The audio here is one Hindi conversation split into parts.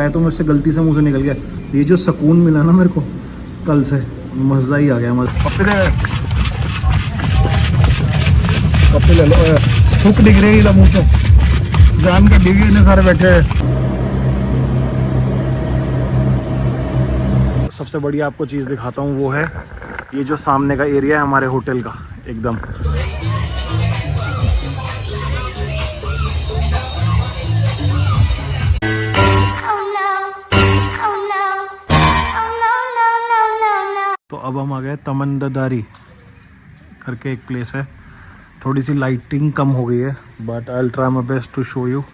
है तो मेरे से गलती से मुंह से निकल गया। ये जो सुकून मिला ना मेरे को कल से, मज़ा ही आ गया। कपड़े ले लो, थूक दिख रही है मुँह से, जान के डिगे इतने सारे बैठे हैं। सबसे बढ़िया आपको चीज़ दिखाता हूँ, वो है ये जो सामने का एरिया है हमारे होटल का एकदम। तो अब हम आ गए तमंददारी करके एक प्लेस है। थोड़ी सी लाइटिंग कम हो गई है but I will try my best to show you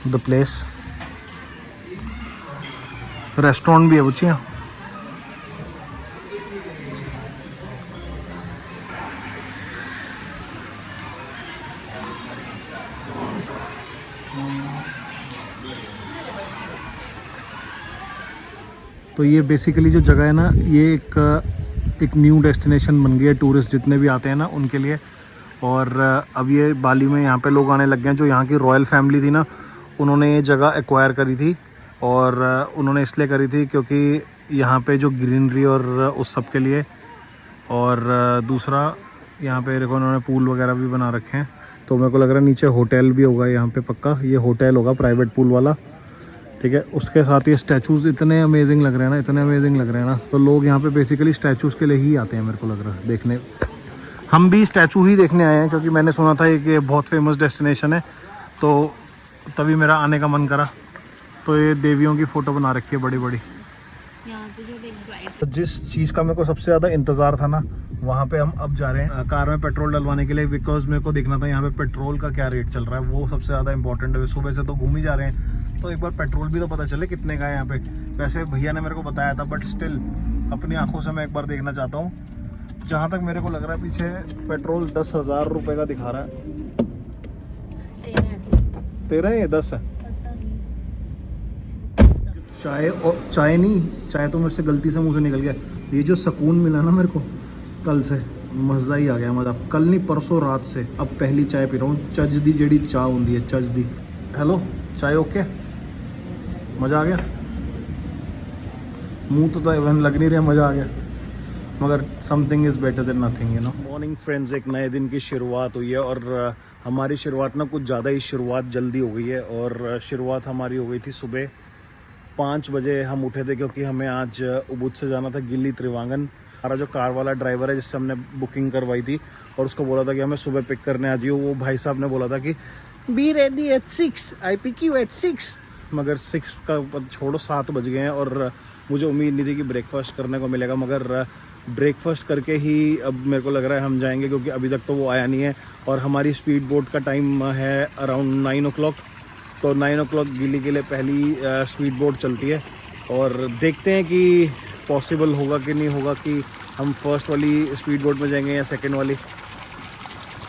the place. Restaurant भी है बच्चियाँ। तो ये बेसिकली जो जगह है ना, ये एक न्यू डेस्टिनेशन बन गई है टूरिस्ट जितने भी आते हैं ना उनके लिए। और अब ये बाली में यहाँ पे लोग आने लग गए हैं। जो यहाँ की रॉयल फैमिली थी ना, उन्होंने ये जगह एक्वायर करी थी। और उन्होंने इसलिए करी थी क्योंकि यहाँ पे जो ग्रीनरी और उस सब के लिए, और दूसरा यहाँ पे देखो उन्होंने पूल वगैरह भी बना रखे हैं। तो मेरे को लग रहा है नीचे होटल भी होगा यहाँ पे पक्का। ये होटल होगा प्राइवेट पूल वाला, ठीक है। उसके साथ ये स्टैचूज़ इतने अमेजिंग लग रहे हैं ना, इतने अमेजिंग लग रहे हैं ना। तो लोग यहाँ पे बेसिकली स्टैचूज़ के लिए ही आते हैं, मेरे को लग रहा है देखने। हम भी स्टैचू ही देखने आए हैं क्योंकि मैंने सुना था कि ये बहुत फेमस डेस्टिनेशन है, तो तभी मेरा आने का मन करा। तो ये देवियों की फ़ोटो बना रखी है बड़ी बड़ी। तो जिस चीज़ का मेरे को सबसे ज़्यादा इंतज़ार था ना, वहाँ पे हम अब जा रहे हैं कार में पेट्रोल डलवाने के लिए। बिकॉज मेरे को देखना था यहाँ पे पेट्रोल का क्या रेट चल रहा है, वो सबसे ज़्यादा इंपॉर्टेंट है। सुबह से तो घूम ही जा रहे हैं, तो एक बार पेट्रोल भी तो पता चले कितने का है यहाँ पे। वैसे भैया ने मेरे को बताया था बट स्टिल अपनी आंखों से मैं एक बार देखना चाहता हूँ। जहाँ तक मेरे को लग रहा है पीछे पेट्रोल 10,000 रुपये का दिखा रहा है। 13 है, 10 है। चाय नहीं, चाय तो मेरे से गलती से मुंह से निकल गया। ये जो सुकून मिला ना मेरे को कल से, मज़ा ही आ गया। मतलब कल नहीं परसों रात से अब पहली चाय पी रहा हूँ। चज दी जेड़ी चाय होंगी है, चज दी। हेलो, चाय ओके, मज़ा आ गया। मुंह तो इवन लग नहीं रहा, मज़ा आ गया। मगर something is better than nothing, you know. Morning friends, एक नए दिन की शुरुआत हुई है। और हमारी शुरुआत ना कुछ ज़्यादा ही शुरुआत जल्दी हो गई है। और शुरुआत हमारी हो गई थी सुबह 5 बजे हम उठे थे क्योंकि हमें आज उबुद से जाना था गिल्ली त्रिवांगन। हमारा जो कार वाला ड्राइवर है जिससे हमने बुकिंग करवाई थी और उसको बोला था कि हमें सुबह पिक करने आ जाइए, वो भाई साहब ने बोला था कि be ready at 6, I pick you at 6। मगर 6 का छोड़ो, 7 बज गए हैं और मुझे उम्मीद नहीं थी कि ब्रेकफास्ट करने को मिलेगा। मगर ब्रेकफास्ट करके ही अब मेरे को लग रहा है हम जाएंगे, क्योंकि अभी तक तो वो आया नहीं है। और हमारी स्पीड बोट का टाइम है अराउंड 9 o'clock। तो 9 o'clock गिली के लिए पहली स्पीड बोट चलती है। और देखते हैं कि पॉसिबल होगा कि नहीं होगा कि हम फर्स्ट वाली स्पीड बोट में जाएंगे या सेकंड वाली।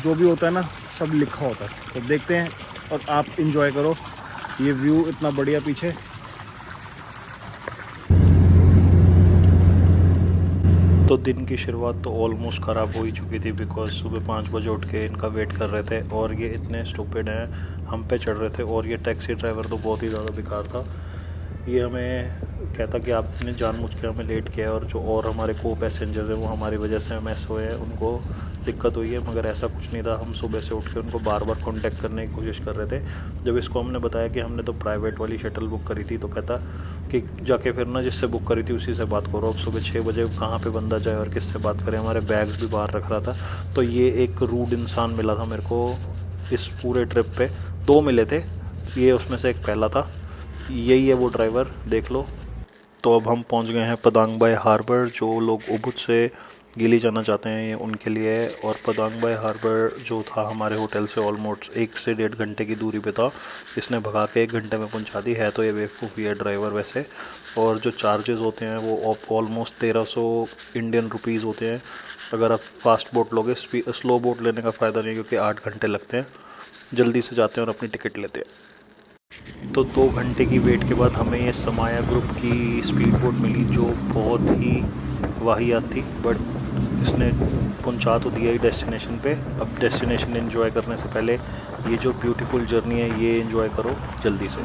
जो भी होता है ना, सब लिखा होता है। तो देखते हैं और आप इंजॉय करो ये व्यू इतना बढ़िया पीछे। तो दिन की शुरुआत तो ऑलमोस्ट ख़राब हो ही चुकी थी। बिकॉज सुबह 5 बजे उठ के इनका वेट कर रहे थे और ये इतने स्टूपिड हैं, हम पे चढ़ रहे थे। और ये टैक्सी ड्राइवर तो बहुत ही ज़्यादा बेकार था। ये हमें कहता कि आपने जानबूझ के हमें लेट किया है, और जो और हमारे को पैसेंजर्स हैं वो हमारी वजह से मैस हुए हैं, उनको दिक्कत हुई है। मगर ऐसा कुछ नहीं था। हम सुबह से उठ के उनको बार बार कांटेक्ट करने की कोशिश कर रहे थे। जब इसको हमने बताया कि हमने तो प्राइवेट वाली शटल बुक करी थी, तो कहता कि जाके फिर ना जिससे बुक करी थी उसी से बात करो। अब सुबह 6 बजे कहाँ पे बंदा जाए और किससे बात करे। हमारे बैग्स भी बाहर रख रहा था। तो ये एक रूड इंसान मिला था मेरे को इस पूरे ट्रिप पे। 2 मिले थे, ये उसमें से एक पहला था। यही है वो ड्राइवर, देख लो। तो अब हम पहुंच गए हैं पदांग बाय हार्बर। जो लोग उबुद से गिली जाना चाहते हैं ये उनके लिए है। और पदांग बाय हार्बर जो था हमारे होटल से ऑलमोस्ट 1 से 1.5 घंटे की दूरी पे था। इसने भगा के 1 घंटे में पहुंचा दी है। तो ये बेवकूफ़ी है ड्राइवर वैसे। और जो चार्जेस होते हैं वो ऑलमोस्ट 1300 इंडियन रुपीज़ होते हैं अगर आप फास्ट बोट लोगे। स्लो बोट लेने का फ़ायदा नहीं, क्योंकि 8 घंटे लगते हैं। जल्दी से जाते हैं और अपनी टिकट लेते हैं। तो 2 घंटे की वेट के बाद हमें ये समाया ग्रुप की स्पीड बोट मिली, जो बहुत ही वाहियात थी। बट इसने पहुंचा तो दिया ही डेस्टिनेशन पे। अब डेस्टिनेशन एंजॉय करने से पहले ये जो ब्यूटीफुल जर्नी है ये एंजॉय करो जल्दी से।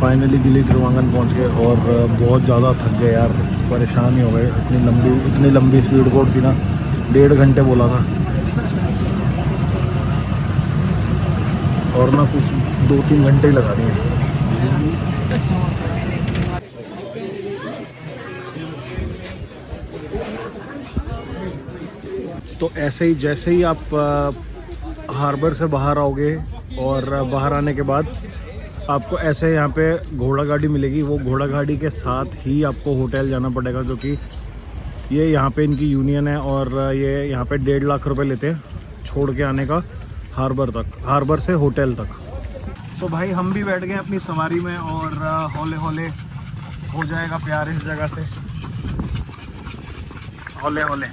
फाइनली गिली त्रिवांगन पहुंच गए और बहुत ज़्यादा थक गए यार, परेशान ही हो गए। इतनी लंबी स्पीड बोट थी ना, 1.5 घंटे बोला था और ना कुछ 2-3 घंटे ही लगा दिए। तो ऐसे ही जैसे ही आप हार्बर से बाहर आओगे और बाहर आने के बाद आपको ऐसे यहाँ पे घोड़ा गाड़ी मिलेगी। वो घोड़ा गाड़ी के साथ ही आपको होटल जाना पड़ेगा, क्योंकि ये यहाँ पे इनकी यूनियन है और ये यहाँ पे 1.5 लाख रुपए लेते हैं छोड़ के आने का हार्बर तक, हार्बर से होटल तक। तो भाई हम भी बैठ गए अपनी सवारी में और हौले हौले हो जाएगा प्यार इस जगह से, हौले हौले।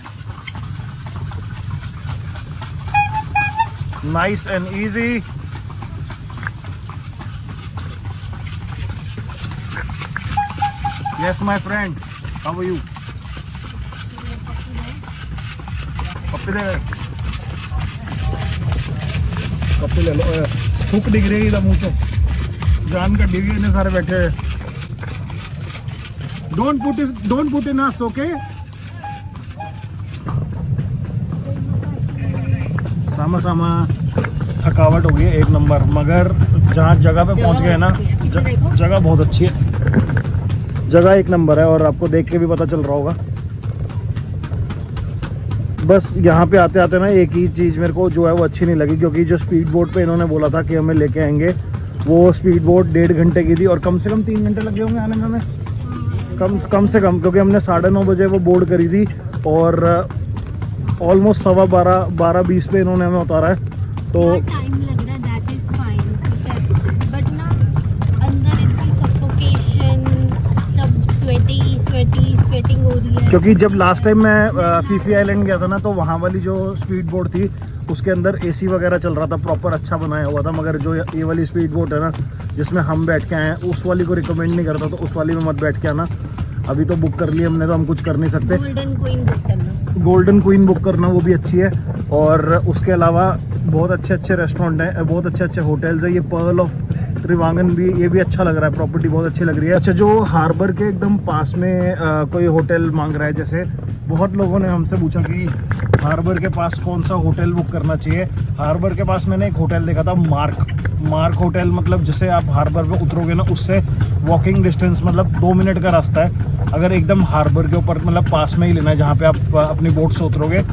Nice and easy. Yes, my friend. How are you? पप्पी दे, पप्पी ले लो। थूक दिख रही है मुँह से, जान का डिगी इतने सारे बैठे हैं। Don't put in us, okay? सामा थकावट हो गई है 1 नंबर, मगर जहाँ जगह पे पहुँच गए ना, जगह बहुत अच्छी है, जगह 1 नंबर है और आपको देख के भी पता चल रहा होगा। बस यहाँ पे आते आते ना एक ही चीज़ मेरे को जो है वो अच्छी नहीं लगी, क्योंकि जो स्पीड बोट पे इन्होंने बोला था कि हमें लेके आएंगे, वो स्पीड बोट 1.5 घंटे की थी और कम से कम 3 घंटे लगे होंगे आने में हमें, कम से कम, क्योंकि हमने 9:30 बजे वो बोर्ड करी थी और ऑलमोस्ट 12:20 पे इन्होंने हमें उतारा है। तो टाइम लग रहा है, दैट इज फाइन, बट ना अंदर इतनी सफोकेशन, सब स्वेटिंग हो रही है। क्योंकि जब लास्ट टाइम मैं फीफी आइलैंड गया था ना, तो वहाँ वाली जो स्पीड बोट थी उसके अंदर एसी वगैरह चल रहा था, प्रॉपर अच्छा बनाया हुआ था। मगर जो ये वाली स्पीड बोट है ना जिसमें हम बैठ के आए हैं, उस वाली को रिकमेंड नहीं करता, तो उस वाली में मत बैठ के आना। अभी तो बुक कर ली हमने, तो हम कुछ कर नहीं सकते। गोल्डन क्वीन बुक करना, वो भी अच्छी है। और उसके अलावा बहुत अच्छे रेस्टोरेंट हैं, बहुत अच्छे होटल्स हैं। ये पर्ल ऑफ त्रिवांगन भी, ये भी अच्छा लग रहा है, प्रॉपर्टी बहुत अच्छी लग रही है। अच्छा, जो हार्बर के एकदम पास में कोई होटल मांग रहा है, जैसे बहुत लोगों ने हमसे पूछा कि हार्बर के पास कौन सा होटल बुक करना चाहिए। हार्बर के पास मैंने एक होटल देखा था, मार्क होटल। मतलब जैसे आप हार्बर पे उतरोगे ना, उससे वॉकिंग डिस्टेंस मतलब 2 मिनट का रास्ता है। अगर एकदम हार्बर के ऊपर मतलब पास में ही लेना है जहाँ पे आप अपनी बोट से उतरोगे।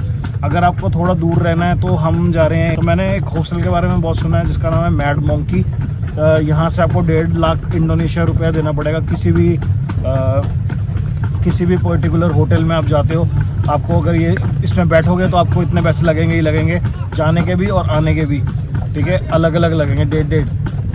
अगर आपको थोड़ा दूर रहना है तो हम जा रहे हैं। तो मैंने एक हॉस्टल के बारे में बहुत सुना है जिसका नाम है मैड मोंकी। यहाँ से आपको 1.5 लाख इंडोनेशिया रुपया देना पड़ेगा किसी भी पर्टिकुलर होटल में आप जाते हो। आपको अगर ये इसमें बैठोगे तो आपको इतने पैसे लगेंगे ही लगेंगे, जाने के भी और आने के भी, ठीक है, अलग अलग लगेंगे, 1.5,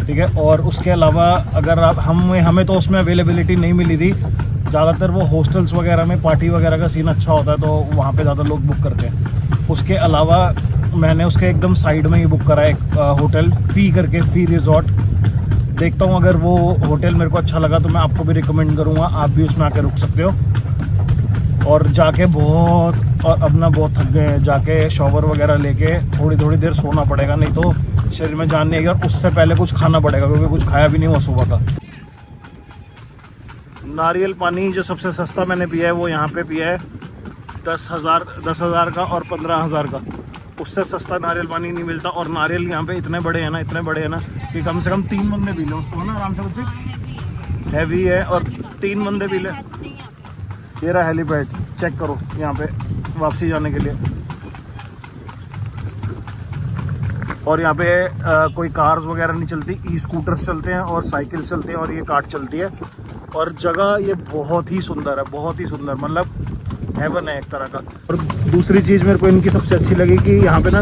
ठीक है। और उसके अलावा अगर आप हमें तो उसमें अवेलेबिलिटी नहीं मिली थी। ज़्यादातर वो हॉस्टल्स वगैरह में पार्टी वगैरह का सीन अच्छा होता है, तो वहाँ पे ज़्यादा लोग बुक करते हैं। उसके अलावा मैंने उसके एकदम साइड में ही बुक करा है एक होटल, फी रिजॉर्ट। देखता हूँ, अगर वो होटल मेरे को अच्छा लगा तो मैं आपको भी रिकमेंड करूँगा, आप भी उसमें आके रुक सकते हो। और जाके बहुत थक गए हैं, जाके शॉवर वगैरह लेके थोड़ी देर सोना पड़ेगा, नहीं तो शरीर में जान नहीं आएगी। और उससे पहले कुछ खाना पड़ेगा, क्योंकि कुछ खाया भी नहीं हुआ सुबह का। नारियल पानी जो सबसे सस्ता मैंने पिया है वो यहाँ पे पिया है 10,000 का और 15,000 का। उससे सस्ता नारियल पानी नहीं मिलता। और नारियल यहाँ पे इतने बड़े हैं ना कि कम से कम 3 बंदे पी लें उसको ना आराम से। कुछ हैवी है और 3 बंदे पी लें। ये रहा हेलीपैड, चेक करो यहाँ पे वापसी जाने के लिए। और यहाँ पे कोई कार्स वगैरह नहीं चलती, ई स्कूटर्स चलते हैं और साइकिल चलते हैं और ये कार्ट चलती है। और जगह ये बहुत ही सुंदर है, बहुत ही सुंदर, मतलब हेवन है एक तरह का। और दूसरी चीज़ मेरे को इनकी सबसे अच्छी लगी कि यहाँ पे ना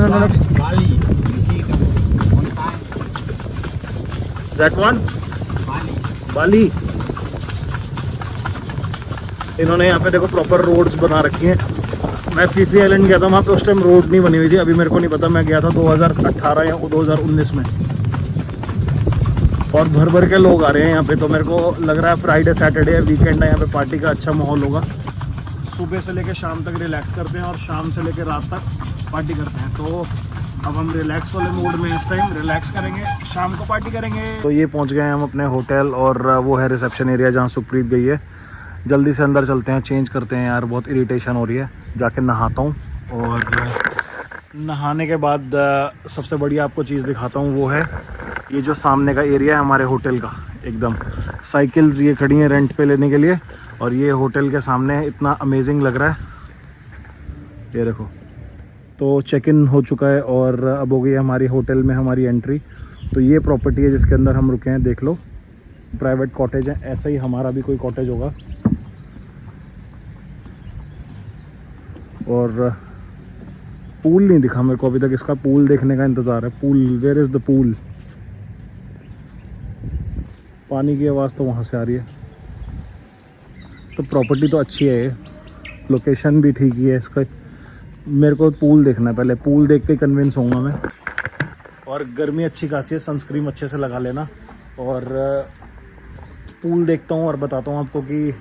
दैट वन बाली। इन्होंने यहाँ पे देखो प्रॉपर रोड्स बना रखी हैं। मैं फीफी आइलैंड गया था, वहाँ पे उस टाइम रोड नहीं बनी हुई थी। अभी मेरे को नहीं पता, मैं गया था 2018 या 2019 में। और भर भर के लोग आ रहे हैं यहाँ पे, तो मेरे को लग रहा है फ्राइडे सैटरडे है, वीकेंड है, यहाँ पे पार्टी का अच्छा माहौल होगा। सुबह से लेकर शाम तक रिलैक्स करते हैं और शाम से लेकर रात तक पार्टी करते हैं। तो अब हम रिलैक्स वाले मूड में इस टाइम रिलैक्स करेंगे, शाम को पार्टी करेंगे। तो ये पहुँच गए हैं हम अपने होटल, और वो है रिसेप्शन एरिया जहाँ सुप्रीत गई है। जल्दी से अंदर चलते हैं, चेंज करते हैं यार, बहुत इरिटेशन हो रही है। जाके नहाता हूँ, और नहाने के बाद सबसे बढ़िया आपको चीज़ दिखाता हूँ, वो है ये जो सामने का एरिया है हमारे होटल का। एकदम साइकिल्स ये खड़ी हैं रेंट पे लेने के लिए, और ये होटल के सामने इतना अमेजिंग लग रहा है। ये देखो, तो चेक इन हो चुका है और अब हो गई हमारी होटल में हमारी एंट्री। तो ये प्रॉपर्टी है जिसके अंदर हम रुके हैं, देख लो, प्राइवेट कॉटेज है। ऐसा ही हमारा भी कोई कॉटेज होगा। और पूल नहीं दिखा मेरे को अभी तक, इसका पूल देखने का इंतज़ार है। Pool, where is the pool? पानी की आवाज़ तो वहाँ से आ रही है। तो प्रॉपर्टी तो अच्छी है, ये लोकेशन भी ठीक ही है इसका। मेरे को पूल देखना है पहले, पूल देख के कन्विंस होऊंगा मैं। और गर्मी अच्छी खासी है, सनस्क्रीन अच्छे से लगा लेना। और पूल देखता हूँ और बताता हूँ आपको कि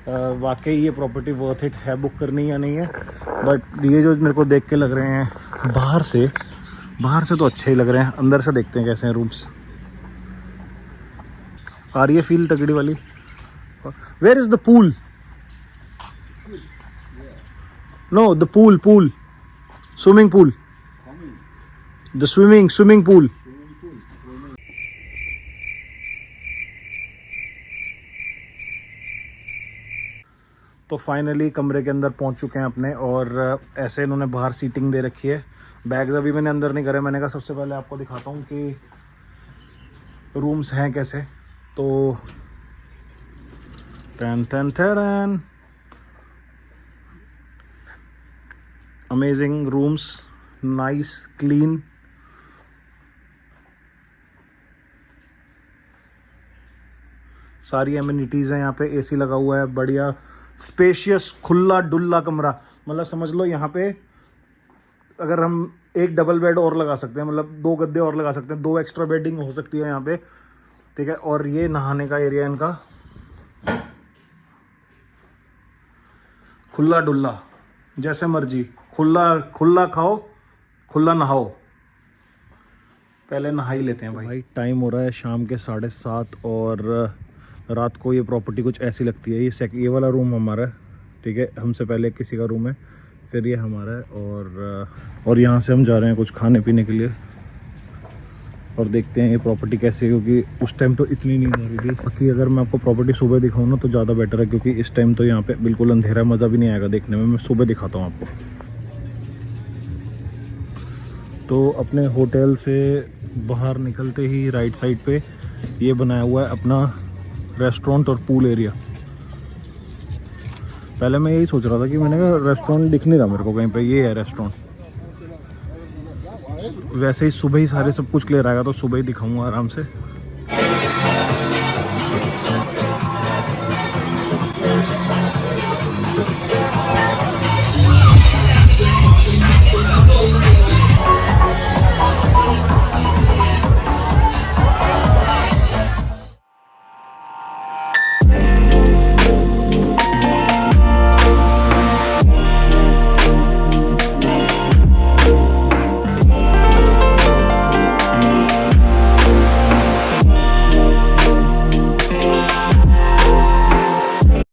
वाकई ये प्रॉपर्टी वर्थ इट है बुक करनी या नहीं है। बट ये जो मेरे को देख के लग रहे हैं बाहर से तो अच्छे ही लग रहे हैं। अंदर से देखते हैं कैसे हैं रूम्स। आ रही है फील तगड़ी वाली। Where is the pool? No, the pool, swimming pool, the swimming pool. तो फाइनली कमरे के अंदर पहुंच चुके हैं अपने, और ऐसे इन्होंने बाहर सीटिंग दे रखी है। बैग्स अभी मैंने अंदर नहीं करे, मैंने कहा सबसे पहले आपको दिखाता हूँ कि रूम्स हैं कैसे। तो ton amazing rooms, nice, clean. सारी एमिनिटीज़ हैं यहाँ पे, एसी लगा हुआ है, बढ़िया स्पेशियस खुला डुल्ला कमरा। मतलब समझ लो यहाँ पे अगर हम एक डबल बेड और लगा सकते हैं, मतलब 2 गद्दे और लगा सकते हैं, 2 एक्स्ट्रा बेडिंग हो सकती है यहाँ पे, ठीक है। और ये नहाने का एरिया इनका, खुला डुल्ला, जैसे मर्जी, खुला खाओ, खुला नहाओ। पहले नहा ही लेते हैं भाई। टाइम हो रहा है शाम के 7:30, और रात को ये प्रॉपर्टी कुछ ऐसी लगती है। ये वाला रूम हमारा है, ठीक है, हमसे पहले किसी का रूम है, फिर ये हमारा है। और यहाँ से हम जा रहे हैं कुछ खाने पीने के लिए, और देखते हैं ये प्रॉपर्टी कैसी है, क्योंकि उस टाइम तो इतनी नींद आ रही थी। बाकी अगर मैं आपको प्रॉपर्टी सुबह दिखाऊँ ना तो ज़्यादा बेटर है, क्योंकि इस टाइम तो यहाँ पे बिल्कुल अंधेरा, मज़ा भी नहीं आएगा देखने में। मैं सुबह दिखाता हूँ आपको। तो अपने होटल से बाहर निकलते ही राइट साइड पे ये बनाया हुआ है अपना रेस्टोरेंट और पूल एरिया। पहले मैं यही सोच रहा था कि मैंने कहा रेस्टोरेंट दिख नहीं रहा मेरे को कहीं पे, ये है रेस्टोरेंट। वैसे ही सुबह ही सारे सब कुछ क्लियर आएगा तो सुबह ही दिखाऊंगा आराम से।